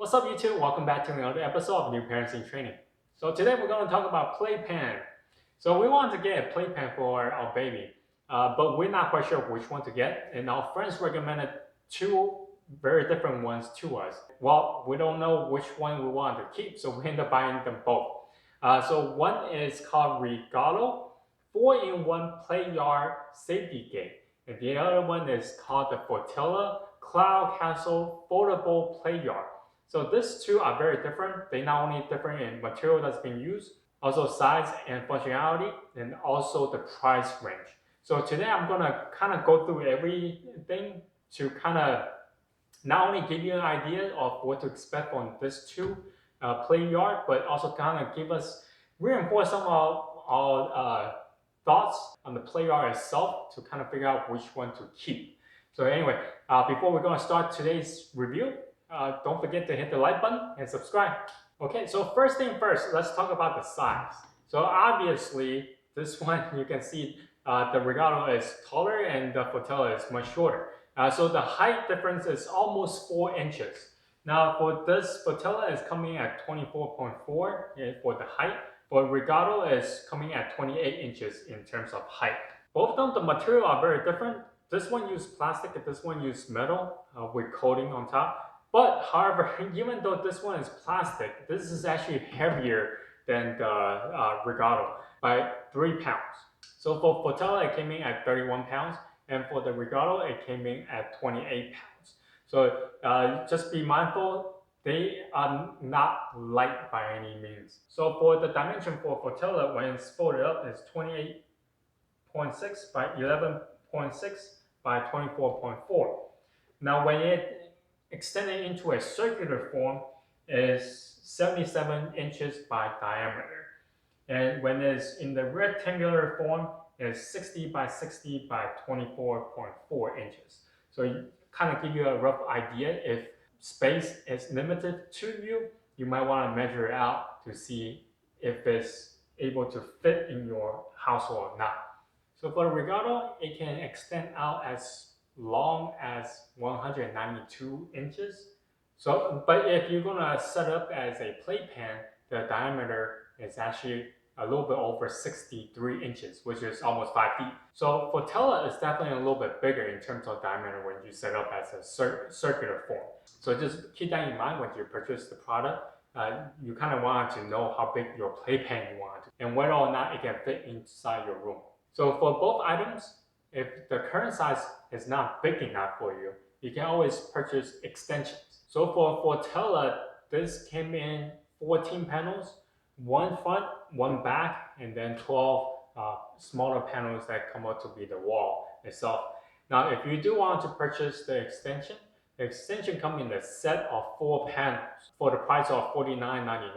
What's up YouTube? Welcome back to another episode of New Parents in Training. So today we're going to talk about playpen. So we want to get a playpen for our baby, but we're not quite sure which one to get. And our friends recommended two very different ones to us. Well, we don't know which one we want to keep, so we end up buying them both. So one is called Regalo, 4-in-1 Play Yard Safety Gate. And the other one is called the Fortella Cloud Castle Foldable Play Yard. So these two are very different. They not only different in material that's being used, also size and functionality, and also the price range. So today I'm gonna kind of go through everything to kind of not only give you an idea of what to expect on this two play yard, but also kind of reinforce some of our thoughts on the play yard itself to kind of figure out which one to keep. So anyway, before we're gonna start today's review, don't forget to hit the like button and subscribe. Okay, so first thing first, let's talk about the size. So obviously, this one you can see the Regalo is taller and the Fortella is much shorter. So the height difference is almost 4 inches. Now for this, Fortella is coming at 24.4 for the height. For Regalo is coming at 28 inches in terms of height. Both of them, the material are very different. This one used plastic and this one used metal with coating on top. But however, even though this one is plastic, this is actually heavier than the Regalo by 3 pounds. So for Fortella, it came in at 31 pounds, and for the Regalo, it came in at 28 pounds. So just be mindful, they are not light by any means. So for the dimension for Fortella, when it's folded up, it's 28.6 by 11.6 by 24.4. Now when it extended into a circular form is 77 inches by diameter. And when it's in the rectangular form, it's 60 by 60 by 24.4 inches. So you kind of give you a rough idea. If space is limited to you, you might want to measure it out to see if it's able to fit in your household or not. So for the Regalo, it can extend out as long as 192 inches. So, but if you're gonna set up as a playpen, the diameter is actually a little bit over 63 inches, which is almost 5 feet. So Fortella is definitely a little bit bigger in terms of diameter when you set up as a circular form. So just keep that in mind when you purchase the product. You kind of want to know how big your playpen you want and whether or not it can fit inside your room. So for both items, if the current size is not big enough for you, you can always purchase extensions. So for Fortella, this came in 14 panels, one front, one back, and then 12 smaller panels that come out to be the wall itself. Now, if you do want to purchase the extension comes in a set of 4 panels for the price of $49.99.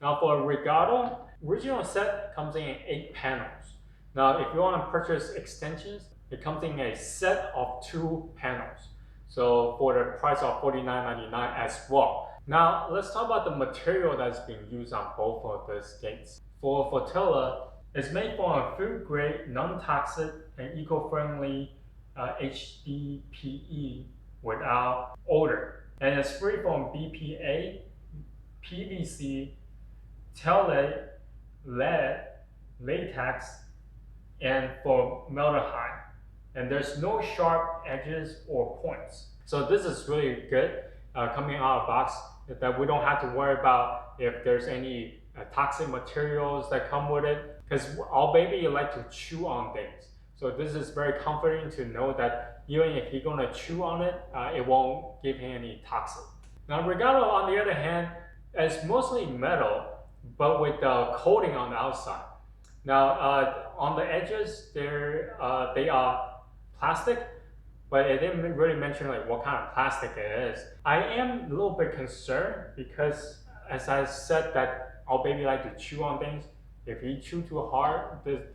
Now for Regalo, original set comes in 8 panels. Now, if you want to purchase extensions, it comes in a set of 2 panels. So for the price of $49.99 as well. Now, let's talk about the material that's being used on both of these gates. For Fortella, it's made from a food-grade, non-toxic, and eco-friendly HDPE without odor. And it's free from BPA, PVC, phthalate, lead, latex, and formaldehyde, and there's no sharp edges or points. So this is really good coming out of the box, that we don't have to worry about if there's any toxic materials that come with it, because our baby like to chew on things. So this is very comforting to know that even if he's gonna chew on it, it won't give him any toxic. Now Regalo, on the other hand, is mostly metal, but with the coating on the outside. Now, on the edges, they are plastic, but it didn't really mention like what kind of plastic it is. I am a little bit concerned because, as I said, that our baby like to chew on things. If he chew too hard, the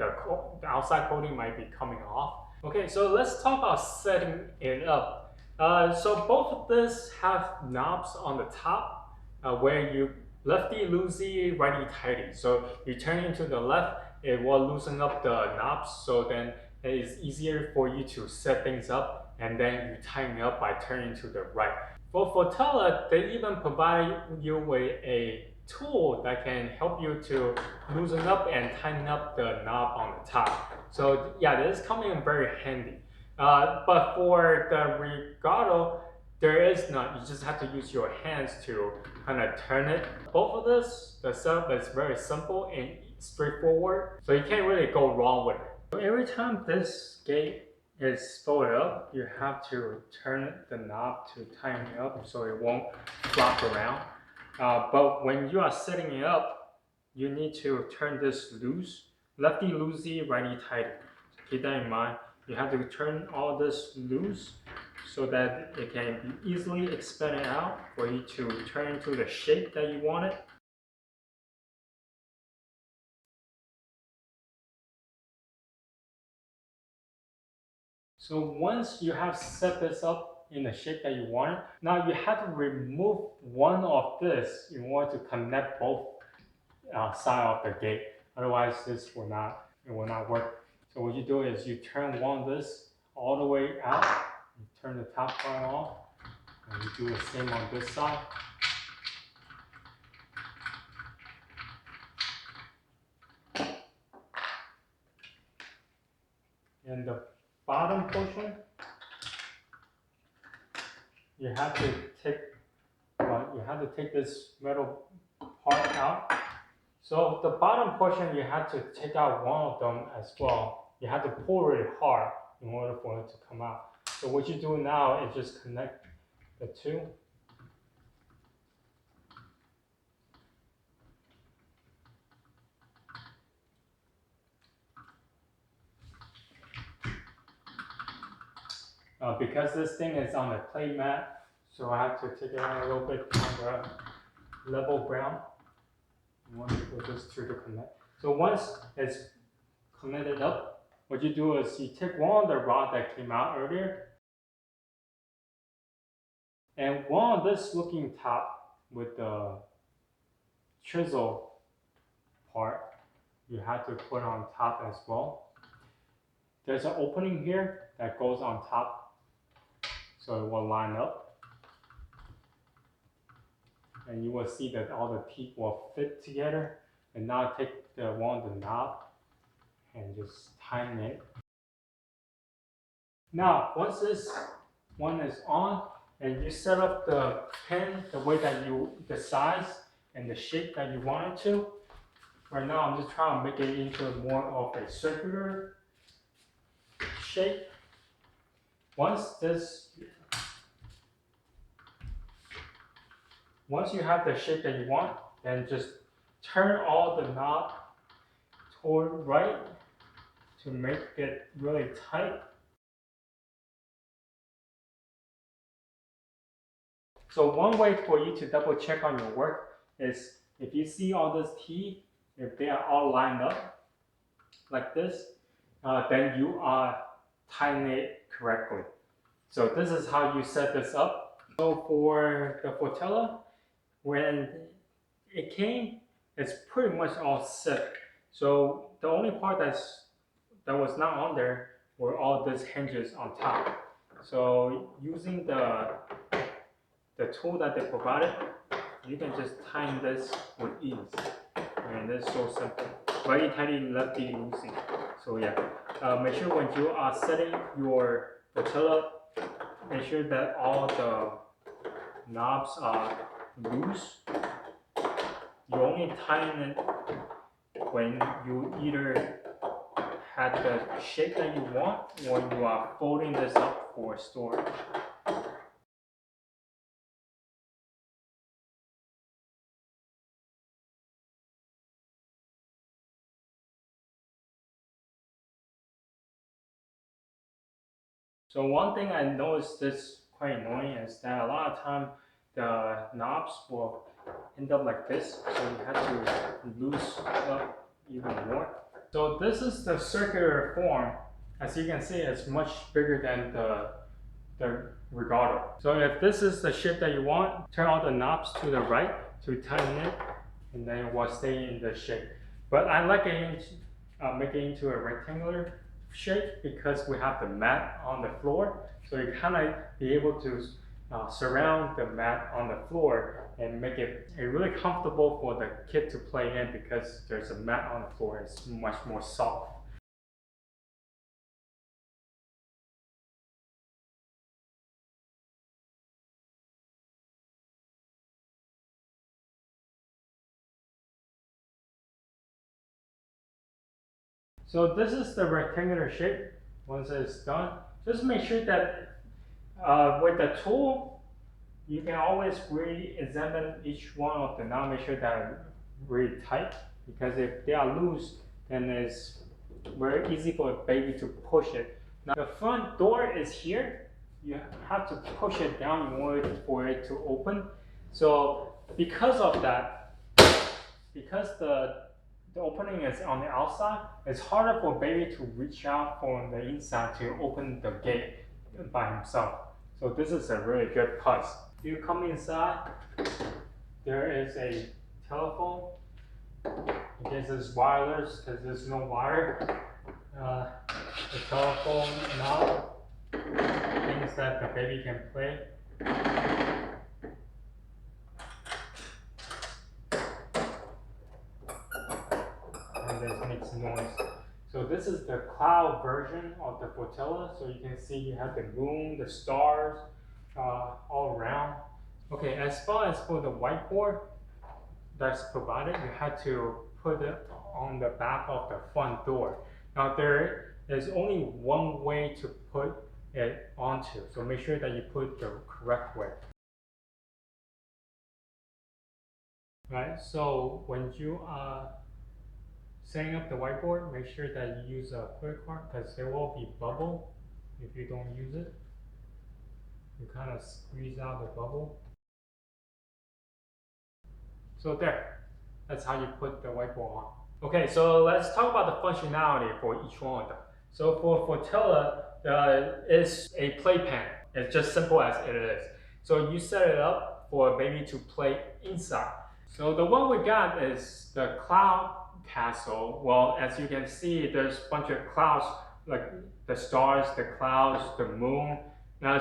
outside coating might be coming off. Okay, so let's talk about setting it up. So both of this have knobs on the top where you lefty loosey, righty tighty. So you turn into the left, it will loosen up the knobs, so then it is easier for you to set things up, and then you tighten up by turning to the right. For Fortella, they even provide you with a tool that can help you to loosen up and tighten up the knob on the top. So yeah, this is coming in very handy. But for the Regalo, there is none. You just have to use your hands to kind of turn it. Both of this, the setup is very simple and straightforward. So you can't really go wrong with it. So every time this gate is folded up, you have to turn the knob to tighten it up so it won't flop around. But when you are setting it up, you need to turn this loose. Lefty loosey, righty tighty. So keep that in mind. You have to turn all this loose so that it can be easily expanded out for you to turn into the shape that you want it. So once you have set this up in the shape that you want, now you have to remove one of this in order to connect both sides of the gate. Otherwise, it will not work. So what you do is you turn one of this all the way out, you turn the top part off, and you do the same on this side. And the bottom portion, you have to take this metal part out. So the bottom portion, you have to take out one of them as well. You have to pull really hard in order for it to come out. So what you do now is just connect the two. Because this thing is on the play mat, so I have to take it out a little bit on the level ground. I want for this two to connect. So once it's connected up, what you do is you take one of the rod that came out earlier, and one of this looking top with the chisel part, you have to put on top as well. There's an opening here that goes on top, so it will line up. And you will see that all the teeth will fit together. And now take the knob and just tighten it. Now, once this one is on, and you set up the pen the way that the size and the shape that you want it to. Right now, I'm just trying to make it into more of a circular shape. Once you have the shape that you want, then just turn all the knob toward right to make it really tight. So one way for you to double check on your work is if you see all these teeth, if they are all lined up like this, then you are tightening it correctly. So this is how you set this up. So for the Fortella, when it came, it's pretty much all set. So the only part that was not on there were all these hinges on top. So using the tool that they provided, you can just tighten this with ease. And it's so simple. Very tidy, lefty, loosey. So yeah, make sure when you are setting your Fortella, make sure that all the knobs are loose. You only tighten it when you either had the shape that you want or you are folding this up for storage. So one thing I noticed that's quite annoying is that a lot of time the knobs will end up like this, so you have to loose up even more. So this is the circular form. As you can see, it's much bigger than the Regalo. So if this is the shape that you want, turn all the knobs to the right to tighten it, and then it will stay in the shape. But I like it make it into a rectangular shape because we have the mat on the floor, so you kind of be able to surround the mat on the floor and make it really comfortable for the kid to play in because there's a mat on the floor. It's much more soft. So this is the rectangular shape. Once it's done, just make sure that with the tool, you can always re-examine each one of the knot, make sure that are really tight, because if they are loose, then it's very easy for a baby to push it. Now the front door is here. You have to push it down in order for it to open. So because of that, because the opening is on the outside, it's harder for baby to reach out from the inside to open the gate by himself. So this is a really good plus. You come inside, there is a telephone. I guess it's wireless because there's no wire. The telephone knob, things that the baby can play. And this makes noise. So this is the cloud version of the Fortella. So you can see you have the moon, the stars, all around. Okay, as far as for the whiteboard that's provided, you have to put it on the back of the front door. Now there is only one way to put it onto, so make sure that you put the correct way. Right, so when you are setting up the whiteboard, make sure that you use a clear card because there will be bubble if you don't use it. You kind of squeeze out the bubble. So there, that's how you put the whiteboard on. Okay, so let's talk about the functionality for each one of them. So for Fortella, it's a playpen. It's just simple as it is. So you set it up for a baby to play inside. So the one we got is the cloud castle. Well, as you can see, there's a bunch of clouds, like the stars, the clouds, the moon.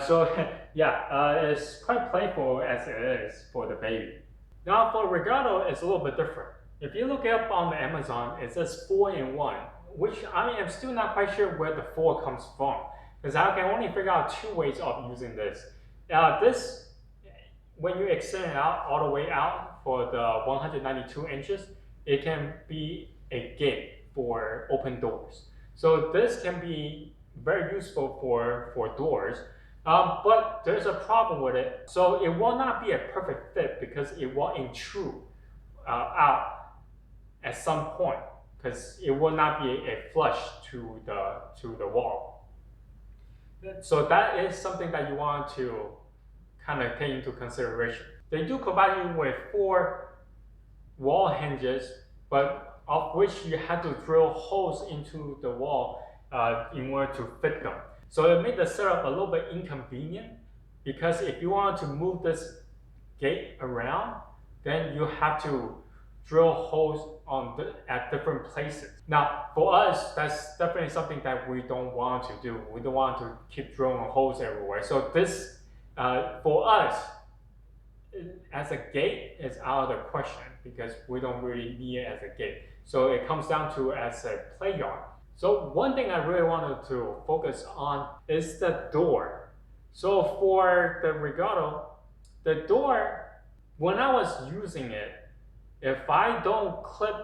So yeah, it's quite playful as it is for the baby. Now for Regalo, it's a little bit different. If you look up on the Amazon, it says 4-in-1, which I'm still not quite sure where the 4 comes from, because I can only figure out 2 ways of using this. When you extend it out all the way out for the 192 inches, it can be a gate for open doors. So this can be very useful for doors. But there's a problem with it. So it will not be a perfect fit because it will intrude out at some point because it will not be a flush to the wall. So that is something that you want to kind of take into consideration. They do provide you with 4 wall hinges, but of which you have to drill holes into the wall in order to fit them. So it made the setup a little bit inconvenient because if you want to move this gate around, then you have to drill holes at different places. Now, for us, that's definitely something that we don't want to do. We don't want to keep drilling holes everywhere. So this, for us, as a gate is out of the question because we don't really need it as a gate. So it comes down to as a play yard. So one thing I really wanted to focus on is the door. So for the Regalo, the door, when I was using it, if I don't clip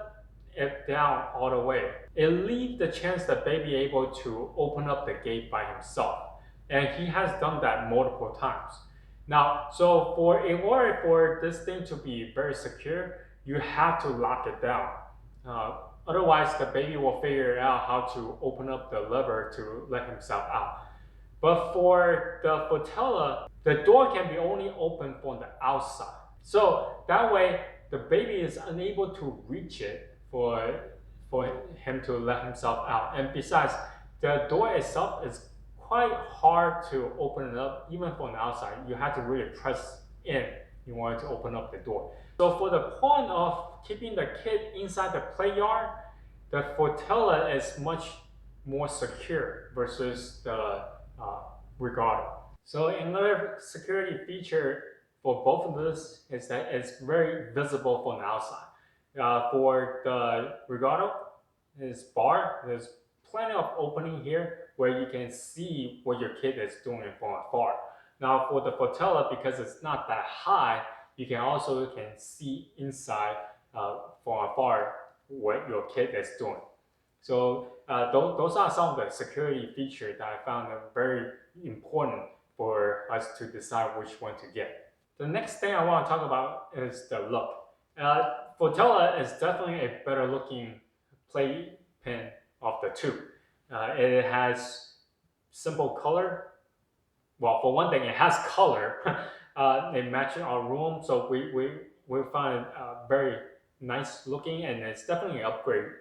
it down all the way, it leaves the chance that baby able to open up the gate by himself. And he has done that multiple times. Now, so in order for this thing to be very secure, you have to lock it down. Otherwise, the baby will figure out how to open up the lever to let himself out. But for the Fortella, the door can be only opened from the outside. So that way, the baby is unable to reach it for him to let himself out. And besides, the door itself is quite hard to open it up, even from the outside. You have to really press in order to open up the door. So for the point of keeping the kid inside the play yard, the Fortella is much more secure versus the Regalo. So another security feature for both of this is that it's very visible from the outside. For the Regalo, this bar, there's plenty of opening here where you can see what your kid is doing from afar. Now for the Fortella, because it's not that high, you can see inside from afar what your kid is doing. So those are some of the security features that I found very important for us to decide which one to get. The next thing I want to talk about is the look. Fortella is definitely a better looking playpen of the two. It has simple color. Well, for one thing, it has color. It matches our room, so we find it very nice looking, and it's definitely an upgrade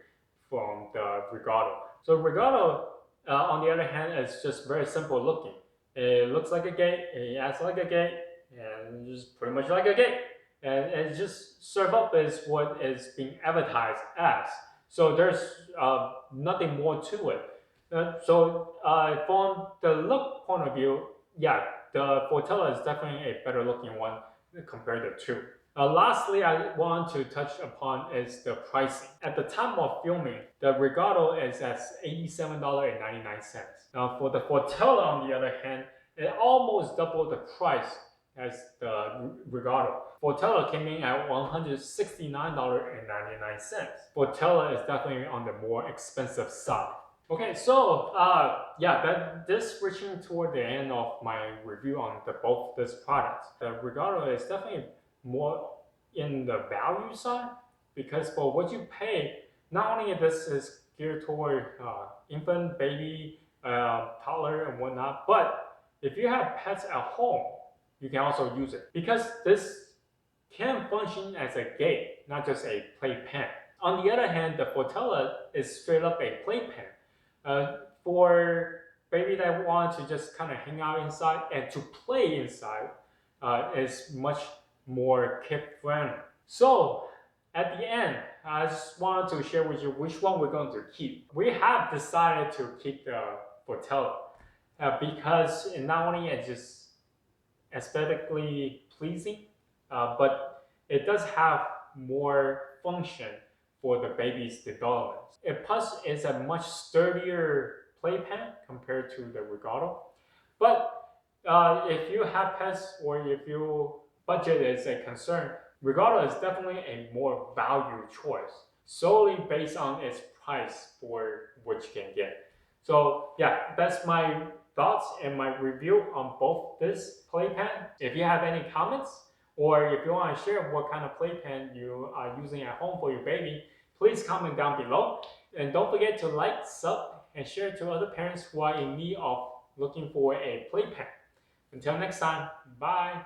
from the Regalo. So Regalo, on the other hand, is just very simple looking. It looks like a gate, it acts like a gate, and just pretty much like a gate. And it just serve up as what is being advertised as. So there's nothing more to it. From the look point of view, yeah, the Fortella is definitely a better looking one compared to two. Lastly, I want to touch upon is the pricing. At the time of filming, the Regalo is at $87.99. Now for the Fortella, on the other hand, it almost doubled the price as the Regalo. Fortella came in at $169.99. Fortella is definitely on the more expensive side. Okay, so this reaching toward the end of my review on both these products. The Regalo is definitely more in the value side because for what you pay, not only this is geared toward infant, baby, toddler, and whatnot, but if you have pets at home, you can also use it because this can function as a gate, not just a playpen. On the other hand, the Fortella is straight up a playpen. For baby that want to just kind of hang out inside and to play inside is much more kid friendly. So at the end, I just wanted to share with you which one we're going to keep. We have decided to keep the Fortella because not only it's just aesthetically pleasing, but it does have more function for the baby's development. Plus, it's a much sturdier playpen compared to the Regalo. But if you have pets or if your budget is a concern, Regalo is definitely a more value choice, solely based on its price for what you can get. So yeah, that's my thoughts and my review on both this playpen. If you have any comments, or if you want to share what kind of playpen you are using at home for your baby, please comment down below. And don't forget to like, sub, and share to other parents who are in need of looking for a playpen. Until next time, bye.